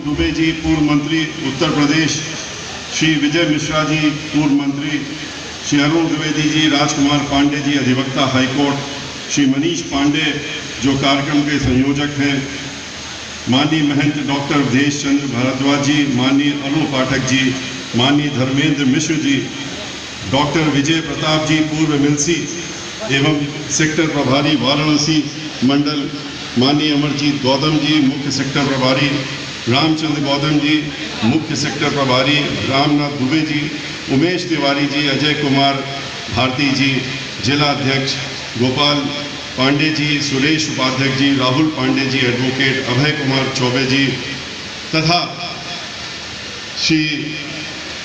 दुबे जी पूर्व मंत्री उत्तर प्रदेश, श्री विजय मिश्रा जी पूर्व मंत्री, श्री अरुण द्विवेदी जी, राजकुमार पांडे जी अधिवक्ता हाईकोर्ट, श्री मनीष पांडे जो कार्यक्रम के संयोजक हैं, माननीय महंत डॉक्टर अवधेश चंद्र भारद्वाज जी, माननीय अरुण पाठक जी, माननीय धर्मेंद्र मिश्र जी, डॉक्टर विजय प्रताप जी पूर्व एमएलसी एवं सेक्टर प्रभारी वाराणसी मंडल, माननीय अमरजीत गौतम जी मुख्य सेक्टर प्रभारी, रामचंद्र गौतम जी मुख्य सेक्टर प्रभारी, रामनाथ दुबे जी, उमेश तिवारी जी, अजय कुमार भारती जी जिला अध्यक्ष, गोपाल पांडे जी, सुरेश उपाध्यक्ष जी, राहुल पांडे जी एडवोकेट, अभय कुमार चौबे जी तथा श्री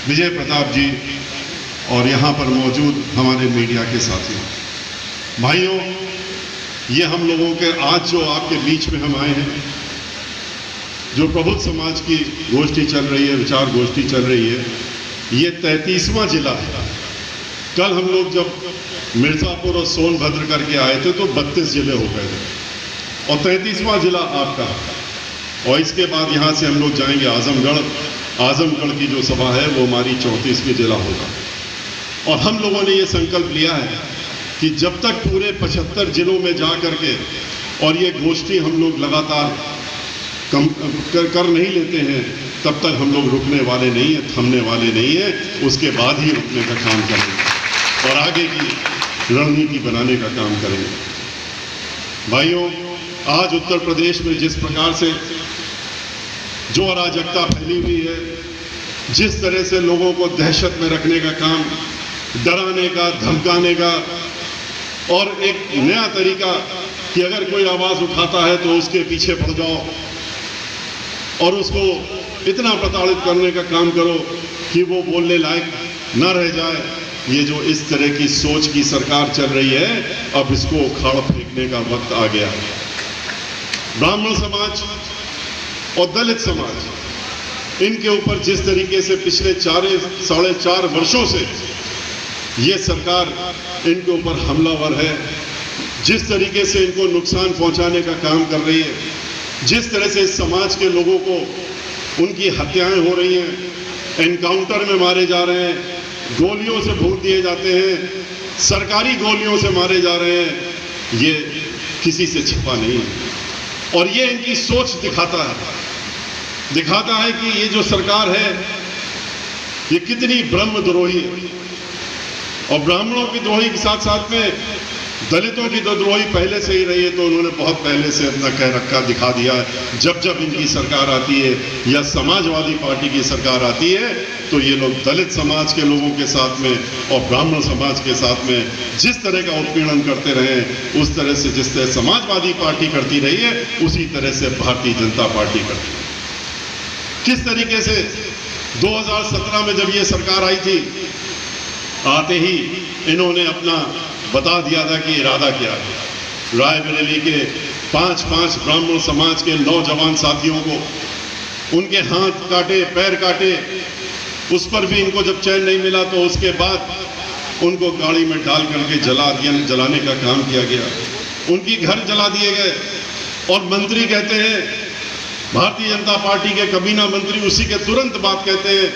विजय प्रताप जी और यहाँ पर मौजूद हमारे मीडिया के साथियों, भाइयों, ये हम लोगों के आज जो आपके बीच में हम आए हैं, जो प्रबुद्ध समाज की गोष्ठी चल रही है, विचार गोष्ठी चल रही है, ये 33वां जिला है। कल हम लोग जब मिर्ज़ापुर और सोनभद्र करके आए थे तो 32 जिले हो गए थे और 33वां जिला आपका है। और इसके बाद यहाँ से हम लोग जाएंगे आजमगढ़। आजमगढ़ की जो सभा है वो हमारी 34वीं जिला होगा। और हम लोगों ने ये संकल्प लिया है कि जब तक पूरे 75 जिलों में जा करके और ये गोष्ठी हम लोग लगातार कर नहीं लेते हैं, तब तक हम लोग रुकने वाले नहीं हैं, थमने वाले नहीं हैं। उसके बाद ही रुकने का काम करेंगे और आगे की रणनीति बनाने का काम करेंगे। भाइयों, आज उत्तर प्रदेश में जिस प्रकार से जो अराजकता फैली हुई है, जिस तरह से लोगों को दहशत में रखने का काम, डराने का, धमकाने का और एक नया तरीका कि अगर कोई आवाज़ उठाता है तो उसके पीछे पड़ जाओ और उसको इतना प्रताड़ित करने का काम करो कि वो बोलने लायक न रह जाए, ये जो इस तरह की सोच की सरकार चल रही है, अब इसको उखाड़ फेंकने का वक्त आ गया। ब्राह्मण समाज और दलित समाज, इनके ऊपर जिस तरीके से पिछले 4.5 वर्षों से ये सरकार इनके ऊपर हमलावर है, जिस तरीके से इनको नुकसान पहुंचाने का काम कर रही है, जिस तरह से इस समाज के लोगों को उनकी हत्याएं हो रही हैं, एनकाउंटर में मारे जा रहे हैं, गोलियों से भून दिए जाते हैं, सरकारी गोलियों से मारे जा रहे हैं, ये किसी से छिपा नहीं है। और ये इनकी सोच दिखाता है कि ये जो सरकार है ये कितनी ब्रह्मद्रोही है। और ब्राह्मणों की द्रोही के साथ साथ में दलितों की तो द्रोही पहले से ही रही है, तो उन्होंने बहुत पहले से अपना कह रखा दिखा दिया है। जब जब इनकी सरकार आती है या समाजवादी पार्टी की सरकार आती है तो ये लोग दलित समाज के लोगों के साथ में और ब्राह्मण समाज के साथ में जिस तरह का उत्पीड़न करते रहे, उस तरह से जिस तरह समाजवादी पार्टी करती रही है, उसी तरह से भारतीय जनता पार्टी करती है। किस तरीके से 2017 में जब ये सरकार आई थी, आते ही इन्होंने अपना बता दिया था कि इरादा क्या है। रायबरेली के 5 ब्राह्मण समाज के नौजवान साथियों को उनके हाथ काटे, पैर काटे, उस पर भी इनको जब चैन नहीं मिला तो उसके बाद उनको गाड़ी में डाल करके जलाने का काम किया गया, उनकी घर जला दिए गए। और मंत्री कहते हैं, भारतीय जनता पार्टी के कबीना मंत्री उसी के तुरंत बाद कहते हैं,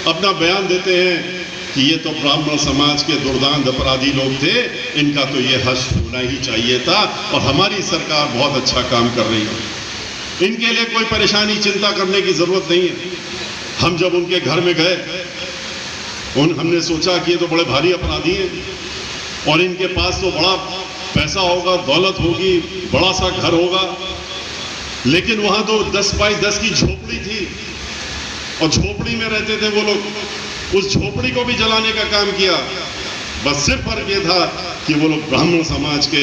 अपना बयान देते हैं कि ये तो ब्राह्मण समाज के दुर्दांत अपराधी लोग थे, इनका तो ये हश्र होना ही चाहिए था और हमारी सरकार बहुत अच्छा काम कर रही है, इनके लिए कोई परेशानी चिंता करने की जरूरत नहीं है। हम जब उनके घर में गए, हमने सोचा कि ये तो बड़े भारी अपराधी हैं और इनके पास तो बड़ा पैसा होगा, दौलत होगी, बड़ा सा घर होगा, लेकिन वहां तो 10 बाई 10 की झोपड़ी थी और झोपड़ी में रहते थे वो लोग। उस झोपड़ी को भी जलाने का काम किया। बस सिर्फ फर्क ये था कि वो लोग ब्राह्मण समाज के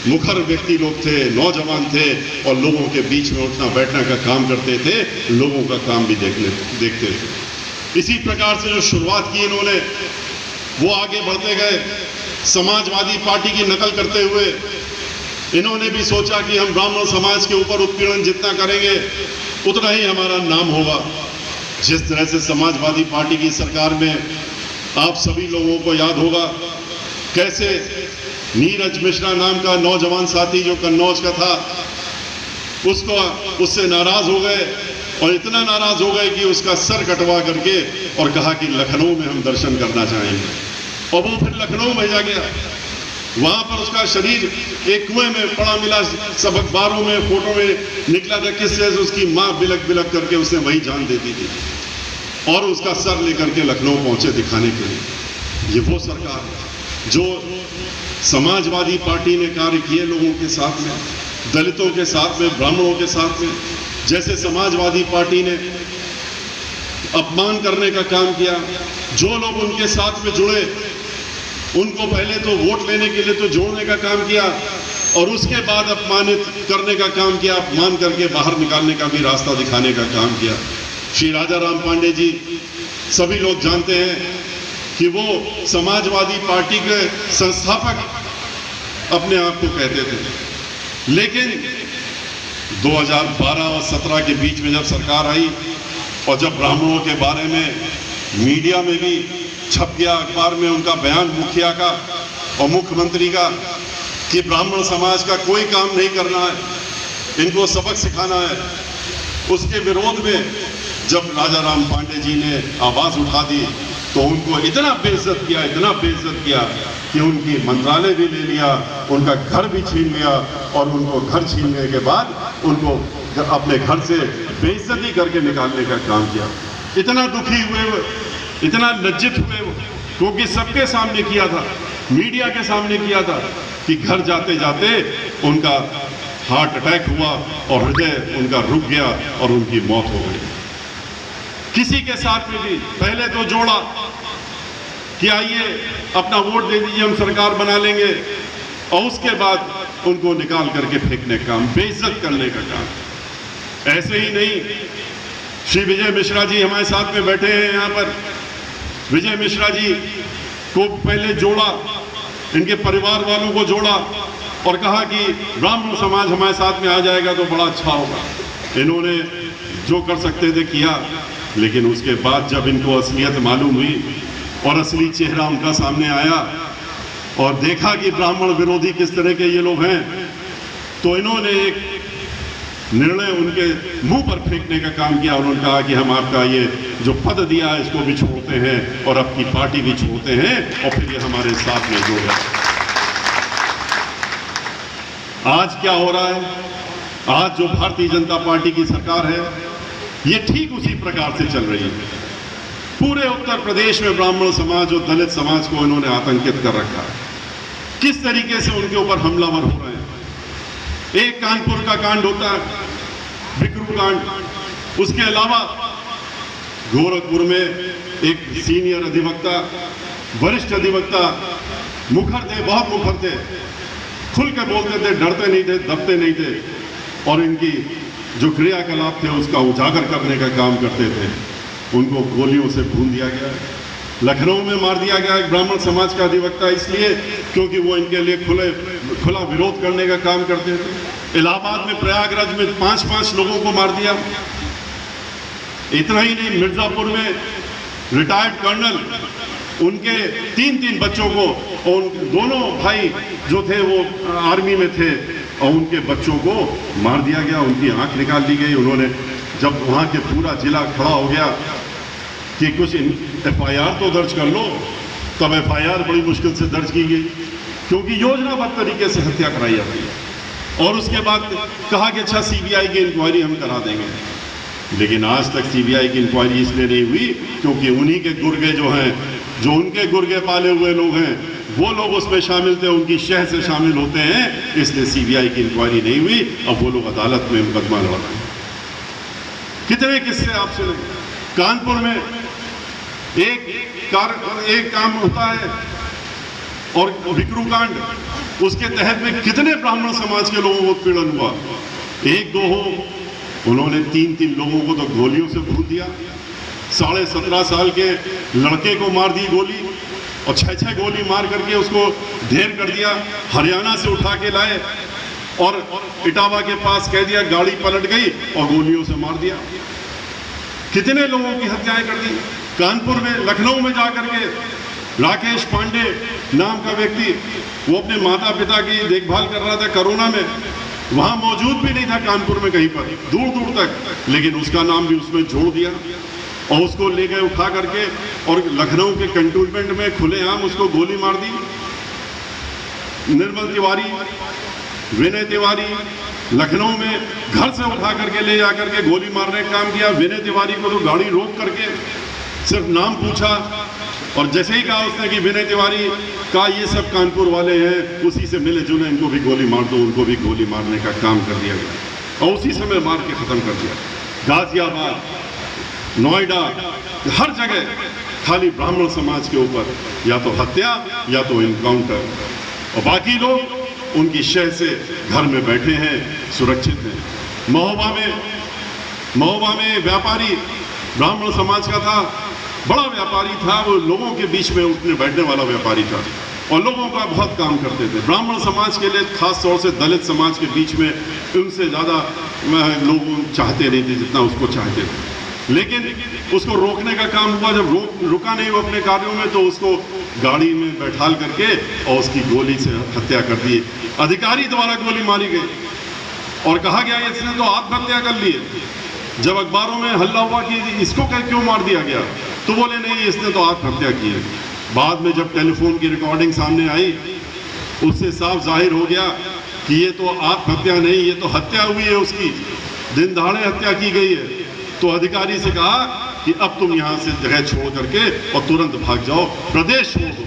मुखर व्यक्ति लोग थे, नौजवान थे और लोगों के बीच में उठना बैठना का काम करते थे, लोगों का काम भी देखते थे। इसी प्रकार से जो शुरुआत की इन्होंने, वो आगे बढ़ते गए। समाजवादी पार्टी की नकल करते हुए इन्होंने भी सोचा कि हम ब्राह्मण समाज के ऊपर उत्पीड़न जितना करेंगे उतना ही हमारा नाम होगा। जिस तरह से समाजवादी पार्टी की सरकार में आप सभी लोगों को याद होगा कैसे नीरज मिश्रा नाम का नौजवान साथी जो कन्नौज का था, उससे नाराज हो गए और इतना नाराज हो गए कि उसका सर कटवा करके और कहा कि लखनऊ में हम दर्शन करना चाहेंगे। और वो फिर लखनऊ भेजा गया। वहां पर उसका शरीर एक कुएं में पड़ा मिला, सब अखबारों में फोटो में निकला था किससे उसकी मां बिलक बिलक करके उसने वही जान दे दी थी, और उसका सर लेकर के लखनऊ पहुंचे दिखाने के लिए। ये वो सरकार जो समाजवादी पार्टी ने कार्य किए लोगों के साथ में, दलितों के साथ में, ब्राह्मणों के साथ में, जैसे समाजवादी पार्टी ने अपमान करने का काम किया। जो लोग उनके साथ में जुड़े उनको पहले तो वोट लेने के लिए तो जोड़ने का काम किया, और उसके बाद अपमानित करने का काम किया, अपमान करके बाहर निकालने का भी रास्ता दिखाने का काम किया। श्री राजा राम पांडे जी, सभी लोग जानते हैं कि वो समाजवादी पार्टी के संस्थापक अपने आप को कहते थे। लेकिन 2012 और 17 के बीच में जब सरकार आई और जब ब्राह्मणों के बारे में मीडिया में भी छप गया, अखबार में उनका बयान मुखिया का और मुख्यमंत्री का कि ब्राह्मण समाज का कोई काम नहीं करना है, इनको सबक सिखाना है, उसके विरोध में जब राजा राम पांडे जी ने आवाज उठा दी तो उनको इतना बेइज्जत किया, इतना बेइज्जत किया कि उनकी मंत्रालय भी ले लिया, उनका घर भी छीन लिया, और उनको घर छीनने के बाद उनको अपने घर से बेइज्जती करके निकालने का काम किया। इतना दुखी हुए वो, इतना लज्जित हुए वो, क्योंकि सबके सामने किया था, मीडिया के सामने किया था कि घर जाते जाते उनका हार्ट अटैक हुआ और हृदय उनका रुक गया और उनकी मौत हो गई। किसी के साथ में भी पहले तो जोड़ा कि आइए अपना वोट दे दीजिए, हम सरकार बना लेंगे, और उसके बाद उनको निकाल करके फेंकने का काम, बेइज्जत करने का काम। ऐसे ही नहीं, श्री विजय मिश्रा जी हमारे साथ में बैठे हैं यहाँ पर। विजय मिश्रा जी को पहले जोड़ा, इनके परिवार वालों को जोड़ा और कहा कि ब्राह्मण समाज हमारे साथ में आ जाएगा तो बड़ा अच्छा होगा। इन्होंने जो कर सकते थे किया, लेकिन उसके बाद जब इनको असलियत मालूम हुई और असली चेहरा उनका सामने आया और देखा कि ब्राह्मण विरोधी किस तरह के ये लोग हैं, तो इन्होंने एक निर्णय उनके मुंह पर फेंकने का काम किया। उन्होंने कहा कि हम आपका ये जो पद दिया है इसको भी छोड़ते हैं और आपकी पार्टी भी छोड़ते हैं, और फिर ये हमारे साथ में जो है। आज क्या हो रहा है? आज जो भारतीय जनता पार्टी की सरकार है ये ठीक उसी प्रकार से चल रही है। पूरे उत्तर प्रदेश में ब्राह्मण समाज और दलित समाज को इन्होंने आतंकित कर रखा है। किस तरीके से उनके ऊपर हमलावर हो रहे हैं। एक कानपुर का कांड होता है, बिकरू कांड, उसके अलावा गोरखपुर में एक सीनियर अधिवक्ता, वरिष्ठ अधिवक्ता मुखर थे, बहुत मुखर थे, खुल के बोलते थे, डरते नहीं थे, दबते नहीं थे, और इनकी जो क्रियाकलाप थे उसका उजागर करने का काम करते थे। उनको गोलियों से भून दिया गया। लखनऊ में मार दिया गया एक ब्राह्मण समाज का अधिवक्ता, इसलिए क्योंकि वो इनके लिए खुला विरोध करने का काम करते थे। इलाहाबाद में, प्रयागराज में 5-5 लोगों को मार दिया। इतना ही नहीं, मिर्जापुर में रिटायर्ड कर्नल, उनके 3-3 बच्चों को, और दोनों भाई जो थे वो आर्मी में थे, और उनके बच्चों को मार दिया गया, उनकी आंख निकाल दी गई। उन्होंने जब वहां के पूरा जिला खड़ा हो गया कि कुछ FIR तो दर्ज कर लो, तब FIR बड़ी मुश्किल से दर्ज की गई, क्योंकि योजनाबद्ध तरीके से हत्या कराई जाती है। और उसके बाद कहा कि अच्छा CBI की इंक्वायरी हम करा देंगे, लेकिन आज तक CBI की इंक्वायरी इसलिए नहीं हुई क्योंकि उन्हीं के गुर्गे जो हैं, जो उनके गुर्गे पाले हुए लोग हैं, वो लोग उसमें शामिल थे, उनकी शह से शामिल होते हैं, इसलिए CBI की इंक्वायरी नहीं हुई। अब वो लोग अदालत में मुकदमा लड़ रहे हैं। कितने किस्से आप सुने। कानपुर में एक काम होता है, और बिकरू कांड, उसके तहत में कितने ब्राह्मण समाज के लोगों को पीड़न हुआ। 1-2 हो, उन्होंने 3-3 लोगों को तो गोलियों से भून दिया। 17.5 साल के लड़के को मार दी गोली, और 6-6 गोली मार करके उसको ढेर कर दिया। हरियाणा से उठा के लाए और इटावा के पास कह दिया, गाड़ी पलट गई और गोलियों से मार दिया। कितने लोगों की हत्याएं कर दी। कानपुर में, लखनऊ में जाकर के राकेश पांडे नाम का व्यक्ति, वो अपने माता पिता की देखभाल कर रहा था कोरोना में, वहां मौजूद भी नहीं था कानपुर में कहीं पर, दूर दूर तक, लेकिन उसका नाम भी उसमें जोड़ दिया और उसको ले गए उठा करके और लखनऊ के कंटोनमेंट में खुलेआम उसको गोली मार दी। निर्मल तिवारी, विनय तिवारी लखनऊ में घर से उठा करके ले जाकर के गोली मारने का काम किया। विनय तिवारी को तो गाड़ी रोक करके सिर्फ नाम पूछा और जैसे ही कहा उसने कि विनय तिवारी का ये सब कानपुर वाले हैं, उसी से मिले जुले, इनको भी गोली मार दो, उनको भी गोली मारने का काम कर दिया गया और उसी समय मार के खत्म कर दिया। गाजियाबाद, नोएडा, हर जगह खाली ब्राह्मण समाज के ऊपर या तो हत्या या तो इनकाउंटर, और बाकी लोग उनकी शह से घर में बैठे हैं, सुरक्षित हैं। महोबा में व्यापारी ब्राह्मण समाज का था, बड़ा व्यापारी था, वो लोगों के बीच में उठने बैठने वाला व्यापारी था और लोगों का बहुत काम करते थे। ब्राह्मण समाज के लिए, खास तौर से दलित समाज के बीच में उनसे ज़्यादा लोग चाहते नहीं थे जितना उसको चाहते थे, लेकिन उसको रोकने का काम हुआ। जब रुका नहीं वो अपने कार्यों में, तो उसको गाड़ी में बैठाल करके और उसकी गोली से हत्या कर दी। अधिकारी द्वारा गोली मारी गई और कहा गया इसने तो आत्महत्या कर ली है। जब अखबारों में हल्ला हुआ कि इसको क्यों मार दिया गया, तो बोले नहीं, इसने तो आत्महत्या की है। बाद में जब टेलीफोन की रिकॉर्डिंग सामने आई, उससे साफ जाहिर हो गया कि ये तो आत्महत्या नहीं, ये तो हत्या हुई है, उसकी दिन दहाड़े हत्या की गई है। तो अधिकारी से कहा कि अब तुम यहाँ से जगह छोड़ करके और तुरंत भाग जाओ, प्रदेश छोड़ दो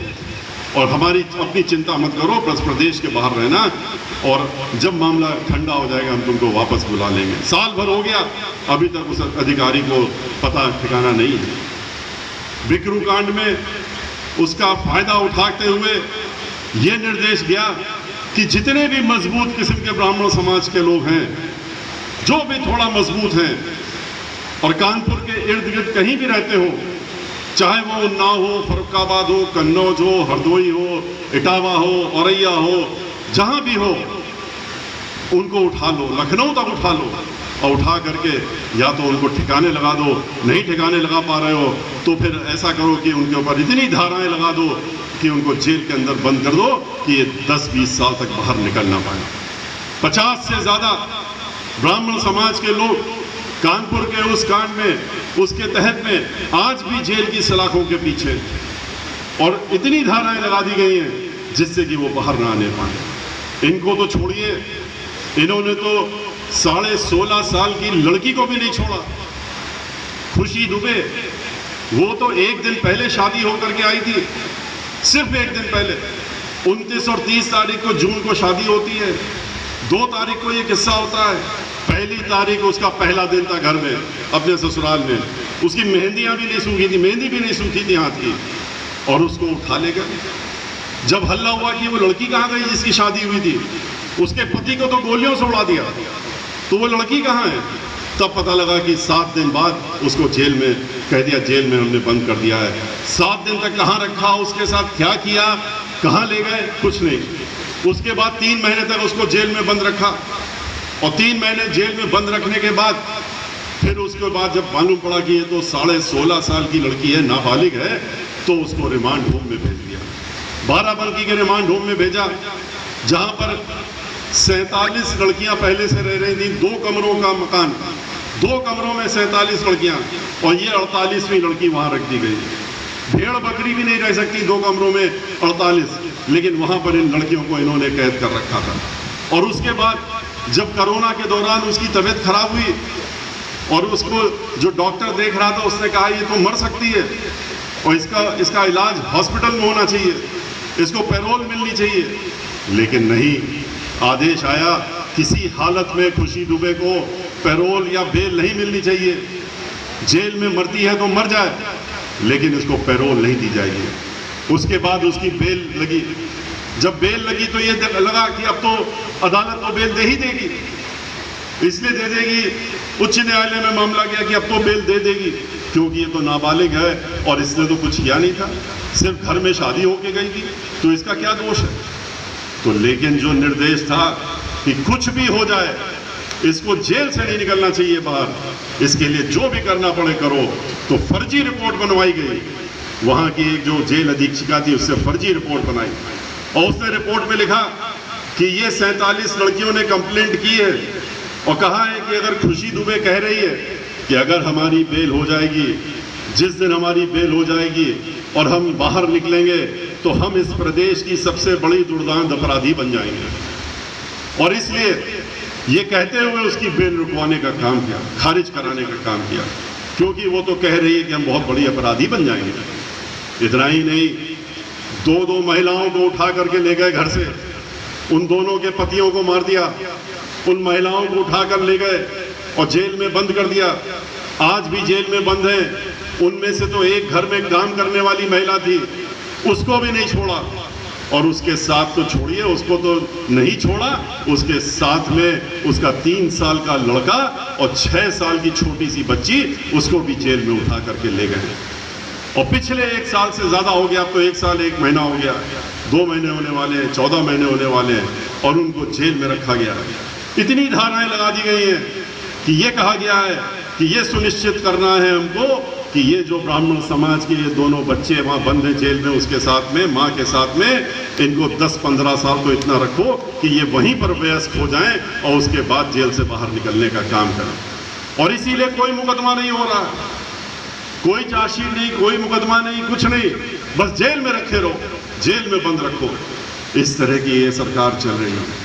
और हमारी अपनी चिंता मत करो, बस प्रदेश के बाहर रहना, और जब मामला ठंडा हो जाएगा हम तुमको वापस बुला लेंगे। साल भर हो गया, अभी तक उस अधिकारी को पता ठिकाना नहीं है। बिकरू कांड में उसका फायदा उठाते हुए ये निर्देश गया कि जितने भी मजबूत किस्म के ब्राह्मण समाज के लोग हैं, जो भी थोड़ा मजबूत हैं और कानपुर के इर्द गिर्द कहीं भी रहते हो, चाहे वो उन्नाव हो, फरुखाबाद हो, कन्नौज हो, हरदोई हो, इटावा हो, औरैया हो, जहां भी हो, उनको उठा लो, लखनऊ तक उठा लो और उठा करके या तो उनको ठिकाने लगा दो, नहीं ठिकाने लगा पा रहे हो तो फिर ऐसा करो कि उनके ऊपर इतनी धाराएं लगा दो कि उनको जेल के अंदर बंद कर दो कि ये 10-20 साल तक बाहर निकल ना पाए। 50 से ज्यादा ब्राह्मण समाज के लोग कानपुर के उस कांड में, उसके तहत में आज भी जेल की सलाखों के पीछे, और इतनी धाराएं लगा दी गई हैं जिससे कि वो बाहर ना आने पाए। इनको तो छोड़िए, इन्होंने तो 16.5 साल की लड़की को भी नहीं छोड़ा। खुशी दुबे, वो तो एक दिन पहले शादी होकर के आई थी, सिर्फ एक दिन पहले। 29 और 30 तारीख को जून को शादी होती है, 2 तारीख को ये किस्सा होता है। पहली तारीख उसका पहला दिन था घर में, अपने ससुराल में। उसकी मेहंदियां भी नहीं सूखी थी, मेहंदी भी नहीं सूखी थी हाथ की, और उसको उठा ले गए। जब हल्ला हुआ कि वो लड़की कहाँ गई जिसकी शादी हुई थी, उसके पति को तो गोलियों से उड़ा दिया, तो वो लड़की कहाँ है? तब पता लगा कि 7 दिन बाद उसको जेल में कह दिया, जेल में हमने बंद कर दिया है। 7 दिन तक कहाँ रखा, उसके साथ क्या किया, कहाँ ले गए, कुछ नहीं। उसके बाद 3 महीने तक उसको जेल में बंद रखा, और 3 महीने जेल में बंद रखने के बाद फिर उसके बाद जब मालूम पड़ा कि ये तो 16.5 साल की लड़की है, नाबालिग है, तो उसको रिमांड होम में भेज दिया। बाराबंकी के रिमांड होम में भेजा, जहां पर 47 लड़कियां पहले से रह रही थी। 2 कमरों का मकान, 2 कमरों में 47 लड़कियां, और ये 48वीं लड़की वहां रख दी गई। भेड़ बकरी भी नहीं रह सकती 2 कमरों में 48, लेकिन वहां पर इन लड़कियों को इन्होंने कैद कर रखा था। और उसके बाद जब कोरोना के दौरान उसकी तबीयत खराब हुई और उसको जो डॉक्टर देख रहा था उसने कहा ये तो मर सकती है और इसका इलाज हॉस्पिटल में होना चाहिए, इसको पैरोल मिलनी चाहिए, लेकिन नहीं, आदेश आया किसी हालत में खुशी दुबे को पैरोल या बेल नहीं मिलनी चाहिए। जेल में मरती है तो मर जाए, लेकिन इसको पैरोल नहीं दी जाएगी। उसके बाद उसकी बेल लगी। जब बेल लगी तो ये लगा कि अब तो अदालत तो बेल दे ही देगी, इसलिए दे देगी। उच्च न्यायालय में मामला गया कि अब तो बेल दे देगी, क्योंकि ये तो नाबालिग है और इसने तो कुछ किया नहीं था, सिर्फ घर में शादी होके गई थी, तो इसका क्या दोष है। तो लेकिन जो निर्देश था कि कुछ भी हो जाए इसको जेल से नहीं निकलना चाहिए बाहर, इसके लिए जो भी करना पड़े करो। तो फर्जी रिपोर्ट बनवाई गई, वहां की एक जो जेल अधीक्षिका थी उससे फर्जी रिपोर्ट बनाई, और उसने रिपोर्ट में लिखा कि ये 47 लड़कियों ने कंप्लेंट की है और कहा है कि अगर खुशी दुबे कह रही है कि अगर हमारी बेल हो जाएगी, जिस दिन हमारी बेल हो जाएगी और हम बाहर निकलेंगे तो हम इस प्रदेश की सबसे बड़ी दुर्दांत अपराधी बन जाएंगे। और इसलिए ये कहते हुए उसकी बेल रुकवाने का काम किया, खारिज कराने का काम किया, क्योंकि वो तो कह रही है कि हम बहुत बड़ी अपराधी बन जाएंगे। इतना ही नहीं, दो महिलाओं को उठा करके ले गए घर से, उन दोनों के पतियों को मार दिया, उन महिलाओं को उठाकर ले गए और जेल में बंद कर दिया। आज भी जेल में बंद हैं। उनमें से तो एक घर में काम करने वाली महिला थी, उसको भी नहीं छोड़ा। और उसके साथ तो छोड़िए, उसको तो नहीं छोड़ा, उसके साथ में उसका 3 साल का लड़का और 6 साल की छोटी सी बच्ची, उसको भी जेल में उठा करके ले गए। और पिछले 1 साल से ज्यादा हो गया, अब तो 1 साल 1 महीना हो गया, 2 महीने होने वाले हैं, 14 महीने होने वाले हैं, और उनको जेल में रखा गया। इतनी धाराएं लगा दी गई हैं कि ये कहा गया है कि ये सुनिश्चित करना है हमको कि ये जो ब्राह्मण समाज के ये दोनों बच्चे वहाँ बंद हैं जेल में, उसके साथ में माँ के साथ में, इनको 10-15 साल तो इतना रखो कि ये वहीं पर वयस्क हो जाएं और उसके बाद जेल से बाहर निकलने का काम करें। और इसीलिए कोई मुकदमा नहीं हो रहा, कोई चार्जशीट नहीं, कोई मुकदमा नहीं, कुछ नहीं, बस जेल में रखे रहो, जेल में बंद रखो। इस तरह की ये सरकार चल रही है।